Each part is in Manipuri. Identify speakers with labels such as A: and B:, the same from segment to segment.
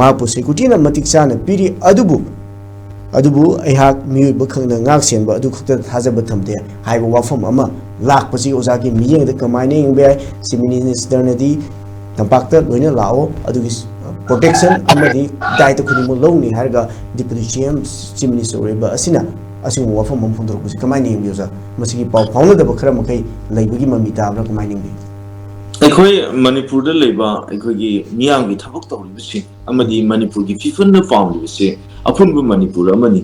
A: mapu security na matik chana piri adubu aihak miyoiba khangna ngak senba adu khukta thajaba thamde haiba wafam ama lakpasi oja ki miyeng da kamaine ingbe si minister na di tampakta loina lao adugi protection amadi daita khudimo lowni harga deputy CM chief minister reba asina asing wafam mamphundro kusi kamaine ingbe oja masigi paw phawna da bakhara makai laibagi mamita abra kamaine ingbe
B: ꯑꯩꯈꯣꯏ ꯃꯅꯤꯄꯨꯔꯗ ꯂꯩꯕ ꯑꯩꯈꯣꯏꯒꯤ ꯃꯤꯌꯥꯝꯒꯤ ꯊꯕꯛ ꯇꯧꯔꯤꯕꯁꯤꯡ ꯑꯃꯗꯤ ꯃꯅꯤꯄꯨꯔꯒꯤ ꯐꯤꯐꯝꯅ ꯄꯥꯝꯂꯤꯕꯁꯦ ꯑꯄꯨꯟꯕ ꯃꯅꯤꯄꯨꯔ ꯑꯃꯅꯤ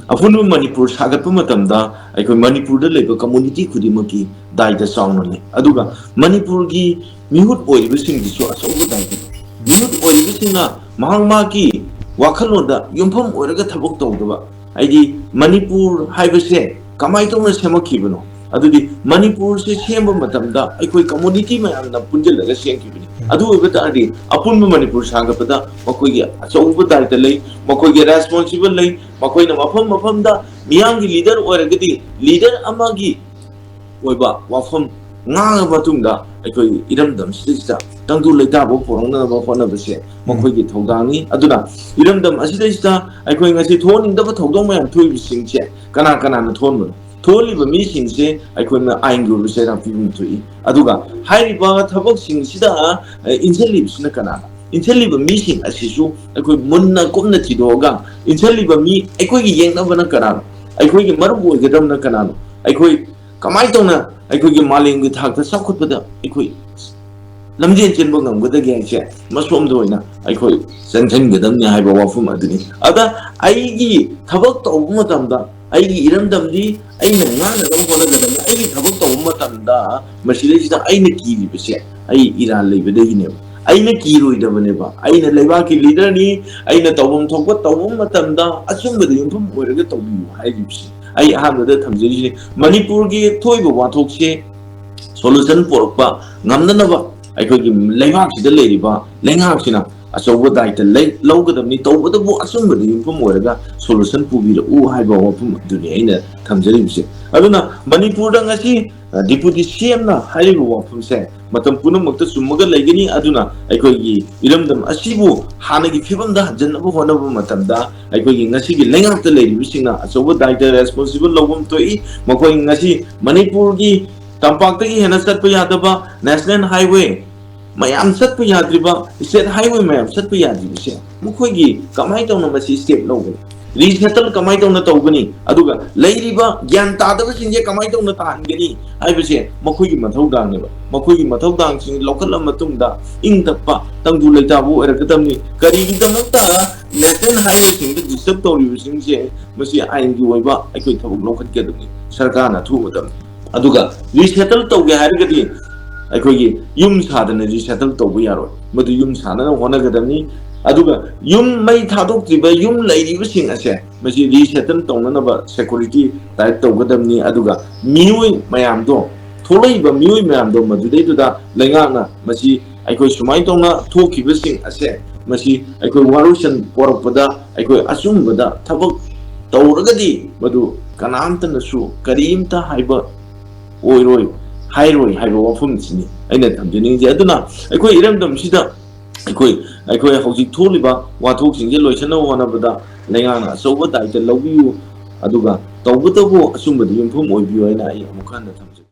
B: ꯑꯄꯨꯟꯕ ꯃꯅꯤꯄꯨꯔ ꯁꯥꯒꯠꯄ ꯃꯇꯝꯗ ꯑꯩꯈꯣꯏ ꯃꯅꯤꯄꯨꯔꯗ ꯂꯩꯕ ꯀꯝꯃꯨꯅꯤꯇꯤ ꯈꯨꯗꯤꯡꯃꯛꯀꯤ ꯗꯥꯏꯇ ꯆꯥꯎꯅ ꯂꯩ ꯑꯗꯨꯒ ꯃꯅꯤꯄꯨꯔꯒꯤ ꯃꯤꯍꯨꯠ ꯑꯣꯏꯔꯤꯕꯁꯤꯡꯒꯤꯁꯨ ꯑꯆꯧꯕ ꯗꯥꯏꯇ ꯃꯤꯍꯨꯠ ꯑꯣꯏꯔꯤꯕꯁꯤꯡꯅ ꯃꯍꯥꯛ ꯃꯥꯒꯤ ꯋꯥꯈꯜꯂꯣꯟꯗ ꯌꯨꯝꯐꯝ ꯑꯣꯏꯔꯒ ꯊꯕꯛ ꯇꯧꯗꯕ ꯍꯥꯏꯗꯤ ꯃꯅꯤꯄꯨꯔ ꯍꯥꯏꯕꯁꯦ ꯀꯃꯥꯏꯅ ꯇꯧꯅ ꯁꯦꯝꯃꯛꯈꯤꯕꯅꯣ ꯑꯗꯨꯗꯤ ꯃꯅꯤꯄꯨꯔꯁꯦ ꯁꯦꯝꯕ ꯃꯇꯝꯗ ꯑꯩꯈꯣꯏ ꯀꯝꯃꯨꯅꯤꯇꯤ ꯃꯌꯥꯝꯅ ꯄꯨꯟꯖꯜꯂꯒ ꯁꯦꯝꯈꯤꯕꯅꯤ ꯑꯗꯨ ꯑꯣꯏꯕ ꯇꯥꯔꯗꯤ ꯑꯄꯨꯟꯕ ꯃꯅꯤꯄꯨꯔ ꯁꯥꯒꯠꯄꯗ ꯃꯈꯣꯏꯒꯤ ꯑꯆꯧꯕ ꯗꯥꯏꯇ ꯂꯩ ꯃꯈꯣꯏꯒꯤ ꯔꯦꯁꯄꯣꯟꯁꯤꯕꯜ ꯂꯩ ꯃꯈꯣꯏꯅ ꯃꯐꯝ ꯃꯐꯝꯗ ꯃꯤꯌꯥꯝꯒꯤ ꯂꯤꯗꯔ ꯑꯣꯏꯔꯒꯗꯤ ꯂꯤꯗꯔ ꯑꯃꯒꯤ ꯑꯣꯏꯕ ꯋꯥꯐꯝ ꯉꯥꯡꯉ ꯃꯇꯨꯡꯗ ꯑꯩꯈꯣꯏ ꯏꯔꯝꯗꯝꯁꯤꯗꯩꯁꯤꯗ ꯇꯪꯗꯨ ꯂꯩꯇꯥꯕ ꯄꯨꯔꯛꯅꯕ ꯍꯣꯠꯅꯕꯁꯦ ꯃꯈꯣꯏꯒꯤ ꯊꯧꯗꯥꯡꯅꯤ ꯑꯗꯨꯅ ꯏꯔꯝꯗꯝ ꯑꯁꯤꯗꯩꯁꯤꯗ ꯑꯩꯈꯣꯏ ꯉꯁꯤ ꯊꯣꯛꯍꯟꯅꯤꯡꯗꯕ ꯊꯧꯗꯣꯛ ꯃꯌꯥꯝ ꯊꯣꯛꯏꯕꯁꯤꯡꯁꯦ ꯀꯅꯥꯅ ꯊꯣꯛꯍꯟꯕꯅꯣ ꯊꯣꯛꯍꯜꯂꯤꯕ ꯃꯤꯁꯤꯡꯁꯦ ꯑꯩꯈꯣꯏꯅ ꯑꯥꯏꯟꯒꯤ ꯑꯣꯏꯕ ꯆꯩꯔꯥꯛ ꯄꯤꯐꯝ ꯊꯣꯛꯏ ꯑꯗꯨꯒ ꯍꯥꯏꯔꯤꯕ ꯊꯕꯛꯁꯤꯡꯁꯤꯗ 인셀리브스는 까나 인셀리브 미싱 아시수 아이고 문나 꼽나 지도가 인셀리브 미 아이고기 옌나버나 까나 아이고기 마르고 이게덤나 까나 아이고이 가만히 동나 아이고기 말링기 탁다 싹컷보다 아이고이 lamjin chenbo ngamgada gyangche masomdo ina aikoi sanction gadamni haiba wafum aduni ada aigi thabak tawbu matamda aigi iramdamdi aina ngana dam hona gadamni aigi thabak tawbu matamda masile sida aina kiri bese ai iran leibede hine aina kiroi dabane ba aina leiba ki leader ni aina tawbum thokba tawbum matamda achumbada yumphum oiraga tawbi haigi bese ai ahamda thamjeri manipur gi thoiba wathokse solution porokba ngamdanaba ꯑꯩꯈꯣꯏꯒꯤ ꯂꯩꯉꯥꯛꯁꯤꯗ ꯂꯩꯔꯤꯕ ꯂꯩꯉꯥꯛꯁꯤꯅ ꯑꯆꯧꯕ ꯗꯥꯏꯇ ꯂꯧꯒꯗꯕꯅꯤ ꯇꯧꯕꯗꯕꯨ ꯑꯆꯨꯝꯕꯗ ꯌꯨꯝꯐꯝ ꯑꯣꯏꯔꯒ ꯁꯣꯂꯨꯁꯟ ꯄꯨꯕꯤꯔꯛꯎ ꯍꯥꯏꯕ ꯋꯥꯐꯝ ꯑꯗꯨꯅꯤ ꯑꯩꯅ ꯊꯝꯖꯔꯤꯕꯁꯦ ꯑꯗꯨꯅ ꯃꯅꯤꯄꯨꯔꯗ ꯉꯁꯤ ꯗꯤꯄꯨꯇꯤ ꯁꯤꯑꯦꯝꯅ ꯍꯥꯏꯔꯤꯕ ꯋꯥꯐꯝꯁꯦ ꯃꯇꯝ ꯄꯨꯝꯅꯃꯛꯇ ꯆꯨꯝꯃꯒ ꯂꯩꯒꯅꯤ ꯑꯗꯨꯅ ꯑꯩꯈꯣꯏꯒꯤ ꯏꯔꯝꯗꯝ ꯑꯁꯤꯕꯨ ꯍꯥꯟꯅꯒꯤ ꯐꯤꯕꯝꯗ ꯍꯟꯖꯟꯅꯕ ꯍꯣꯠꯅꯕ ꯃꯇꯝꯗ ꯑꯩꯈꯣꯏꯒꯤ ꯉꯁꯤꯒꯤ ꯂꯩꯉꯥꯛꯇ ꯂꯩꯔꯤꯕꯁꯤꯡꯅ ꯑꯆꯧꯕ ꯗꯥꯏꯇ ꯔꯦꯁꯄꯣꯟꯁꯤꯕꯜ ꯂꯧꯐꯝ ꯊꯣꯛꯏ ꯃꯈꯣꯏ ꯉꯁꯤ ꯃꯅꯤꯄꯨꯔꯒꯤ ꯇꯝꯄꯥꯛꯇꯒꯤ ꯍꯦꯟꯅ ꯆꯠꯄ ꯌꯥꯗꯕ national highway mayam sat pu yadriba state highway mayam sat pu yadribase mukhoigi kamai tawna masi step lawgani resettle kamai tawna tawgani aduga leiriba gyan tadaba singje kamai tawna tahangani aibase mukhoigi mathaudang neba mukhoigi mathaudang sing lokal matungda ing tappa tangdu leitabu erakadamni karigi damakta national highway sing disturb tawribu singje masi ain gi oiba aikoi thabuk lokhat keduni sarkar na thu madam aduga resettle tawge harigadi ꯑꯩꯈꯣꯏꯒꯤ ꯌꯨꯝ ꯁꯥꯗꯅ ꯔꯤꯁꯦꯇꯜ ꯇꯧꯕ ꯌꯥꯔꯣꯏ ꯃꯗꯨ ꯌꯨꯝ ꯁꯥꯅꯅ ꯍꯣꯠꯅꯒꯗꯕꯅꯤ ꯑꯗꯨꯒ ꯌꯨꯝ ꯃꯩ ꯊꯥꯗꯣꯛꯇ꯭ꯔꯤꯕ ꯌꯨꯝ ꯂꯩꯔꯤꯕꯁꯤꯡ ꯑꯁꯦ ꯃꯁꯤ ꯔꯤꯁꯦꯇꯜ ꯇꯧꯅꯅꯕ ꯁꯦꯀꯨꯔꯤꯇꯤ ꯇꯥꯏꯞ ꯇꯧꯒꯗꯕꯅꯤ ꯑꯗꯨꯒ ꯃꯤꯑꯣꯏ ꯃꯌꯥꯝꯗꯣ ꯊꯣꯛꯂꯛꯏꯕ ꯃꯤꯑꯣꯏ ꯃꯌꯥꯝꯗꯣ ꯃꯗꯨꯗꯩꯗꯨꯗ ꯂꯩꯉꯥꯛꯅ ꯃꯁꯤ ꯑꯩꯈꯣꯏ ꯁꯨꯃꯥꯏꯅ ꯇꯧꯅ ꯊꯣꯛꯈꯤꯕꯁꯤꯡ ꯑꯁꯦ ꯃꯁꯤ ꯑꯩꯈꯣꯏ ꯋꯥꯔꯣꯏꯁꯟ ꯄꯣꯔꯛꯄꯗ ꯑꯩꯈꯣꯏ ꯑꯆꯨꯝꯕꯗ ꯊꯕꯛ ꯇꯧꯔꯒꯗꯤ ꯃꯗꯨ ꯀꯅꯥꯝꯇꯅꯁꯨ ꯀꯔꯤꯝꯇ ꯍꯥꯏꯕ ꯑꯣꯏꯔꯣꯏ 하이로이 하이로 와품이니 아이네 담전인지 아드나 아이코 이름덤시다 아이코 hꯧ직 ꯊꯣꯛꯂꯤꯕ ꯋꯥꯊꯣꯛꯁꯤꯡꯁꯦ ꯂꯣꯏꯁꯤꯟꯅꯕ ꯍꯣꯠꯅꯕꯗ ꯂꯩꯉꯥꯛꯅ ꯑꯆꯧꯕ ꯗꯥꯏꯇ ꯂꯧꯕꯤꯌꯨ ꯑꯗꯨꯒ ꯇꯧꯕꯇꯕꯨ ꯑꯆꯨꯝꯕꯗ ꯌꯨꯝꯐꯝ ꯑꯣꯏꯕꯤꯌꯨ ꯍꯥꯏꯅ ꯑꯩ ꯑꯃꯨꯛ ꯍꯟꯅ ꯊꯝꯖꯒꯦ